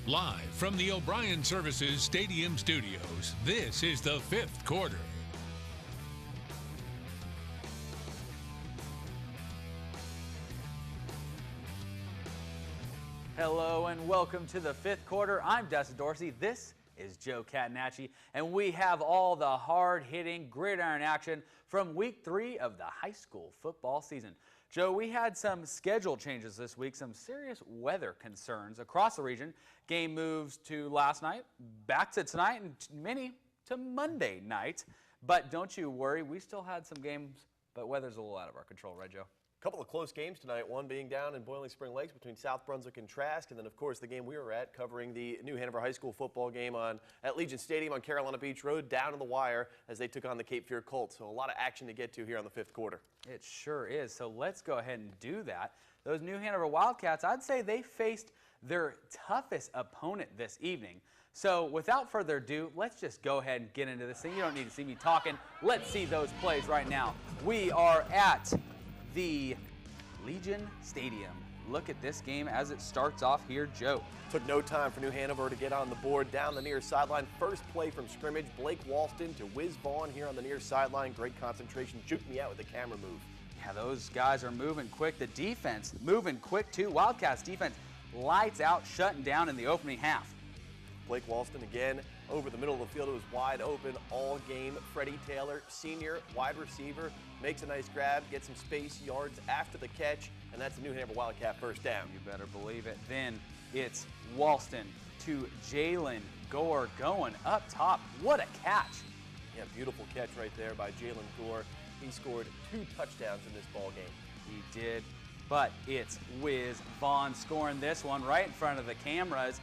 Live from the O'Brien Services Stadium Studios, this is the fifth quarter. Hello and welcome to the fifth quarter. I'm Dustin Dorsey. This is Joe Catanacci, and we have all the hard-hitting gridiron action from week 3 of the high school football season. Joe, we had some schedule changes this week, some serious weather concerns across the region. Game moves to last night, back to tonight, and many to Monday night. But don't you worry, we still had some games, but weather's a little out of our control, right, Joe? A couple of close games tonight, one being down in Boiling Spring Lakes between South Brunswick and Trask, and then, of course, the game we were at covering the New Hanover High School football game at Legion Stadium on Carolina Beach Road, down to the wire as they took on the Cape Fear Colts. So a lot of action to get to here on the fifth quarter. It sure is. So let's go ahead and do that. Those New Hanover Wildcats, I'd say they faced their toughest opponent this evening. So without further ado, let's just go ahead and get into this thing. You don't need to see me talking. Let's see those plays right now. We are at the Legion Stadium. Look at this game as it starts off here, Joe. Took no time for New Hanover to get on the board down the near sideline. First play from scrimmage, Blake Walston to Wiz Vaughn here on the near sideline. Great concentration, juked me out with the camera move. Yeah, those guys are moving quick. The defense moving quick too. Wildcats defense lights out, shutting down in the opening half. Blake Walston again over the middle of the field. It was wide open all game. Freddie Taylor, senior wide receiver, makes a nice grab, gets some space yards after the catch, and that's a New Hanover Wildcat first down. You better believe it. Then it's Walston to Jalen Gore going up top. What a catch. Yeah, beautiful catch right there by Jalen Gore. He scored 2 touchdowns in this ball game. He did, but it's Wiz Vaughn scoring this one right in front of the cameras.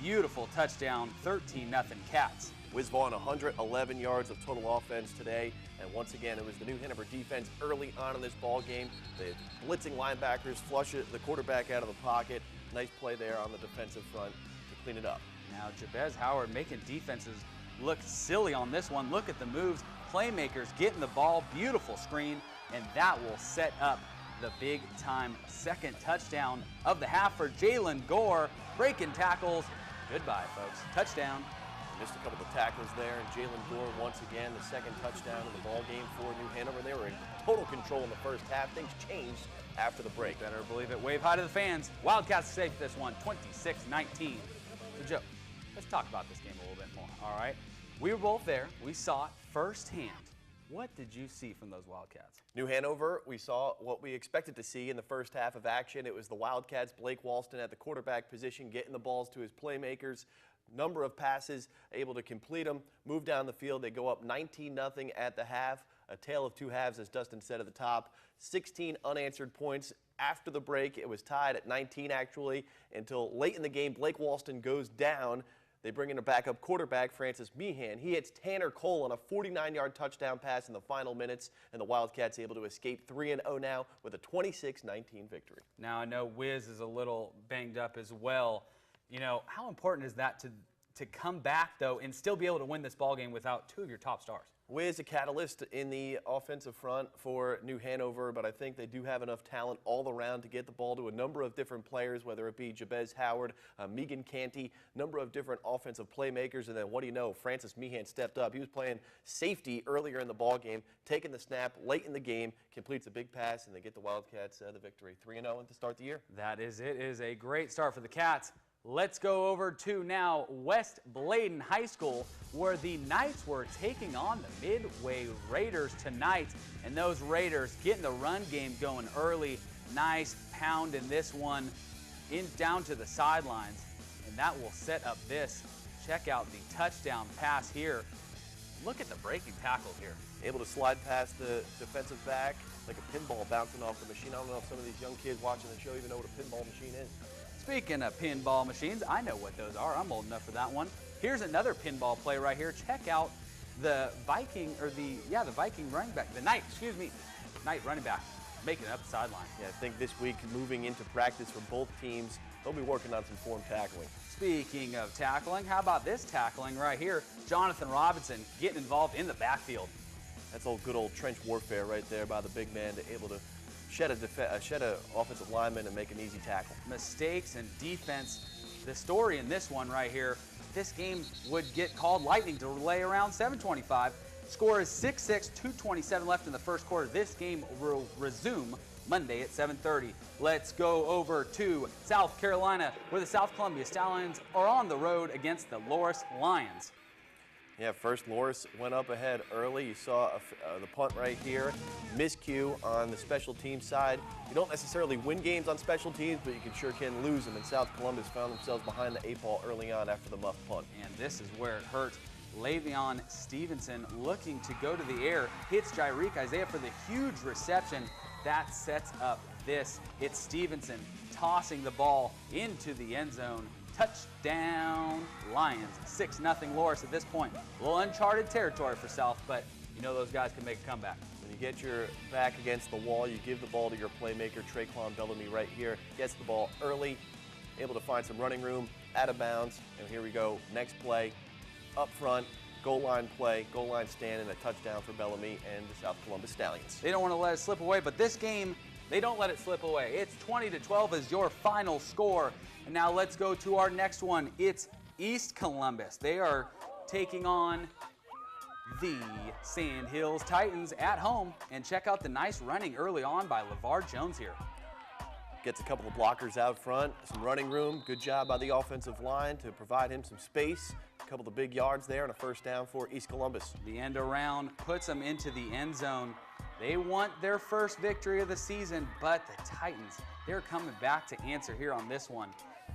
Beautiful touchdown, 13-0 Cats. Wiz Vaughn, 111 yards of total offense today. And once again, it was the New Hanover defense early on in this ball game. The blitzing linebackers flush the quarterback out of the pocket. Nice play there on the defensive front to clean it up. Now Jabez Howard making defenses look silly on this one. Look at the moves. Playmakers getting the ball. Beautiful screen. And that will set up the big-time second touchdown of the half for Jalen Gore. Breaking tackles. Goodbye, folks. Touchdown. Missed a couple of tackles there, and Jalen Gore once again the second touchdown in the ball game for New Hanover. They were in total control in the first half. Things changed after the break. Better believe it. Wave high to the fans. Wildcats saved this one, 26-19. So, Joe, let's talk about this game a little bit more, all right? We were both there. We saw it firsthand. What did you see from those Wildcats? New Hanover, we saw what we expected to see in the first half of action. It was the Wildcats, Blake Walston at the quarterback position, getting the balls to his playmakers. Number of passes, able to complete them, move down the field. They go up 19-0 at the half. A tale of two halves, as Dustin said at the top. 16 unanswered points after the break. It was tied at 19, actually, until late in the game. Blake Walston goes down. They bring in a backup quarterback, Francis Meehan. He hits Tanner Cole on a 49-yard touchdown pass in the final minutes, and the Wildcats able to escape 3-0 now with a 26-19 victory. Now, I know Wiz is a little banged up as well. You know, how important is that to come back, though, and still be able to win this ballgame without 2 of your top stars? Wiz, a catalyst in the offensive front for New Hanover, but I think they do have enough talent all around to get the ball to a number of different players, whether it be Jabez Howard, Megan Canty, number of different offensive playmakers, and then what do you know, Francis Meehan stepped up. He was playing safety earlier in the ball game, taking the snap late in the game, completes a big pass, and they get the Wildcats the victory. 3-0 to start the year. That is it. It is a great start for the Cats. Let's go over to now West Bladen High School, where the Knights were taking on the Midway Raiders tonight. And those Raiders getting the run game going early. Nice pound in this one down to the sidelines. And that will set up this. Check out the touchdown pass here. Look at the breaking tackle here. Able to slide past the defensive back like a pinball bouncing off the machine. I don't know if some of these young kids watching the show even know what a pinball machine is. Speaking of pinball machines, I know what those are. I'm old enough for that one. Here's another pinball play right here. Check out the Viking running back, the Knight running back, making it up the sideline. Yeah, I think this week moving into practice for both teams, they'll be working on some form tackling. Speaking of tackling, how about this tackling right here? Jonathan Robinson getting involved in the backfield. That's good old trench warfare right there by the big man to able to shed a offensive lineman and make an easy tackle. Mistakes and defense the story in this one right here, this game would get called lightning delay around 7:25. Score is 6-6, 2:27 left in the first quarter. This game will resume Monday at 7:30. Let's go over to South Carolina, where the South Columbia Stallions are on the road against the Loras Lions. Yeah, first Loras went up ahead early. You saw the punt right here. Miscue on the special teams side. You don't necessarily win games on special teams, but you sure can lose them. And South Columbus found themselves behind the 8 ball early on after the muff punt. And this is where it hurt. Le'Veon Stevenson looking to go to the air, hits Jyreek Isaiah for the huge reception. That sets up this. It's Stevenson tossing the ball into the end zone. Touchdown Lions, 6-0 Loras at this point. A little uncharted territory for South, but you know those guys can make a comeback. When you get your back against the wall, you give the ball to your playmaker, Traquan Bellamy right here. Gets the ball early, able to find some running room, out of bounds. And here we go, next play, up front, goal line play, goal line stand, and a touchdown for Bellamy and the South Columbus Stallions. They don't want to let it slip away, but this game, they don't let it slip away. It's 20-12 is your final score. And now let's go to our next one. It's East Columbus. They are taking on the Sand Hills Titans at home. And check out the nice running early on by LeVar Jones here. Gets a couple of blockers out front, some running room. Good job by the offensive line to provide him some space. A couple of big yards there and a first down for East Columbus. The end around puts them into the end zone. They want their first victory of the season, but the Titans, they're coming back to answer here on this one.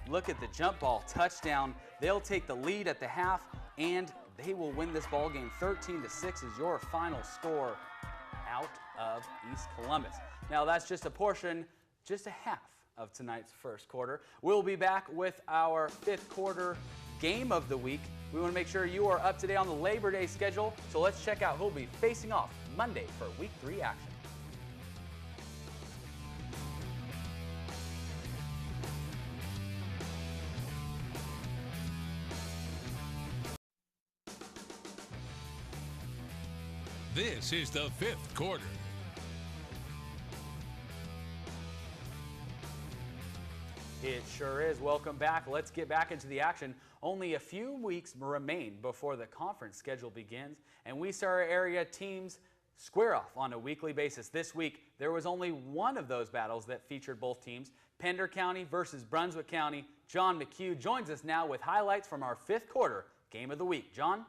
Look at the jump ball touchdown. They'll take the lead at the half, and they will win this ball game. 13-6 is your final score out of East Columbus. Now that's just a portion, just a half of tonight's first quarter. We'll be back with our 5th quarter game of the week. We want to make sure you are up to date on the Labor Day schedule, so let's check out who'll be facing off Monday for Week 3 action. This is the 5th quarter. It sure is. Welcome back. Let's get back into the action. Only a few weeks remain before the conference schedule begins, and we saw our area teams square off on a weekly basis. This week, there was only one of those battles that featured both teams, Pender County versus Brunswick County. John McHugh joins us now with highlights from our 5th quarter game of the week. John?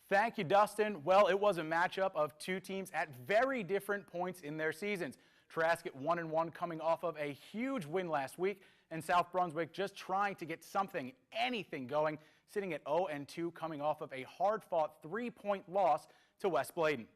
Thank you, Dustin. Well, it was a matchup of two teams at very different points in their seasons. Trask at 1-1 coming off of a huge win last week, and South Brunswick just trying to get something, anything going, sitting at 0-2 coming off of a hard-fought 3-point loss to West Bladen.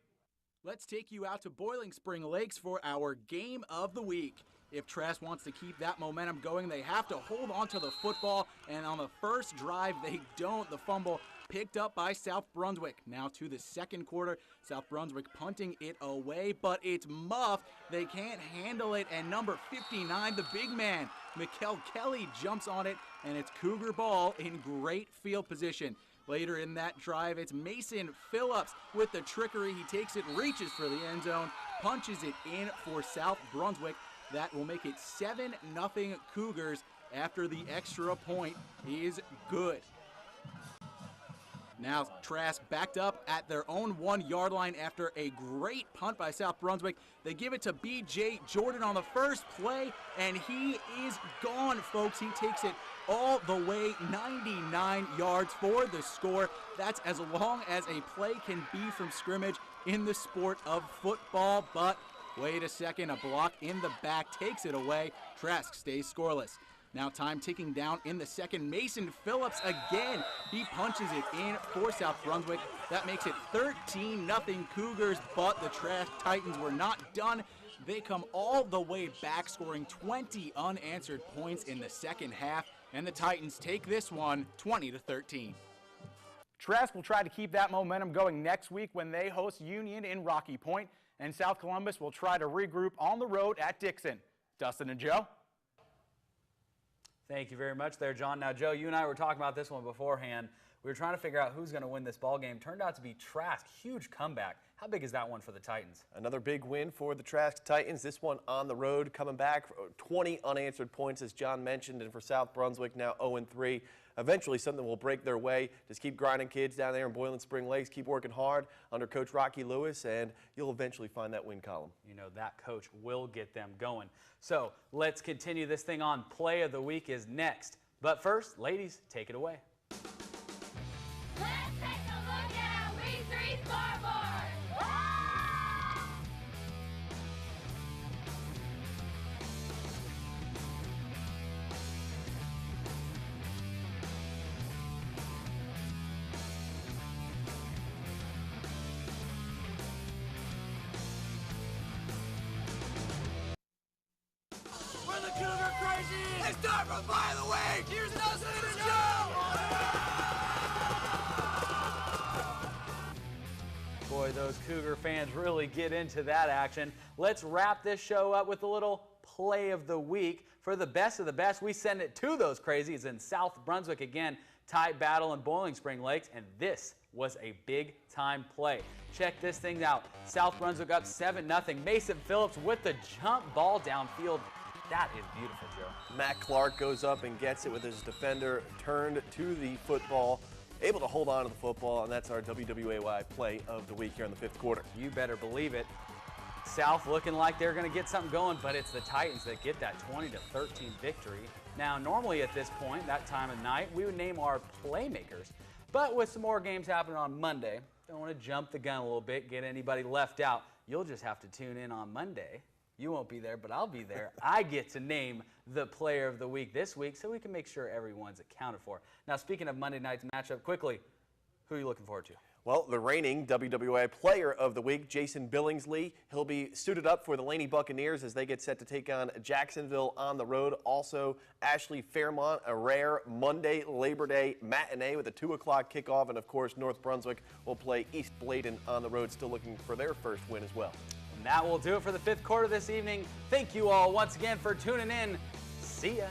Let's take you out to Boiling Spring Lakes for our game of the week. If Trask wants to keep that momentum going, they have to hold on to the football, and on the first drive, they don't. The fumble picked up by South Brunswick. Now to the second quarter, South Brunswick punting it away, but it's muffed. They can't handle it, and number 59, the big man, Mikkel Kelly, jumps on it, and it's Cougar ball in great field position. Later in that drive, it's Mason Phillips with the trickery. He takes it, reaches for the end zone, punches it in for South Brunswick. That will make it 7-0 Cougars after the extra point is good. Now Trask backed up at their own 1-yard line after a great punt by South Brunswick. They give it to B.J. Jordan on the first play, and he is gone, folks. He takes it all the way 99 yards for the score. That's as long as a play can be from scrimmage in the sport of football. But wait a second, a block in the back takes it away. Trask stays scoreless. Now time ticking down in the second. Mason Phillips again. He punches it in for South Brunswick. That makes it 13-0 Cougars, but the Trask Titans were not done. They come all the way back, scoring 20 unanswered points in the second half, and the Titans take this one 20-13. Trask will try to keep that momentum going next week when they host Union in Rocky Point, and South Columbus will try to regroup on the road at Dixon. Dustin and Joe? Thank you very much there, John. Now, Joe, you and I were talking about this one beforehand. We were trying to figure out who's going to win this ball game. Turned out to be Trask. Huge comeback. How big is that one for the Titans? Another big win for the Trask Titans. This one on the road, coming back 20 unanswered points, as John mentioned, and for South Brunswick now 0-3. Eventually something will break their way. Just keep grinding, kids, down there in Boiling Spring Lakes. Keep working hard under Coach Rocky Lewis, and you'll eventually find that win column. You know, that coach will get them going. So let's continue this thing on. Play of the week is next. But first, ladies, take it away. Let's take a look at Week 3 scoreboard. We're the Cougar Crazy! They start from by the way! Here's Dustin and Joe! Boy, those Cougar fans really get into that action. Let's wrap this show up with a little play of the week. For the best of the best, we send it to those crazies in South Brunswick again. Tight battle in Boiling Spring Lakes, and this was a big-time play. Check this thing out. South Brunswick up 7-0. Mason Phillips with the jump ball downfield. That is beautiful, Joe. Matt Clark goes up and gets it with his defender turned to the football, able to hold on to the football, and that's our WWAY play of the week here in the 5th quarter. You better believe it. South looking like they're going to get something going, but it's the Titans that get that 20-13 victory. Now, normally at this point, that time of night, we would name our playmakers. But with some more games happening on Monday, don't want to jump the gun a little bit, get anybody left out. You'll just have to tune in on Monday. You won't be there, but I'll be there. I get to name the player of the week this week so we can make sure everyone's accounted for. Now, speaking of Monday night's matchup, quickly, who are you looking forward to? Well, the reigning WWA Player of the Week, Jason Billingsley. He'll be suited up for the Laney Buccaneers as they get set to take on Jacksonville on the road. Also, Ashley Fairmont, a rare Monday Labor Day matinee with a 2 o'clock kickoff. And, of course, North Brunswick will play East Bladen on the road, still looking for their first win as well. And that will do it for the 5th quarter this evening. Thank you all once again for tuning in. See ya.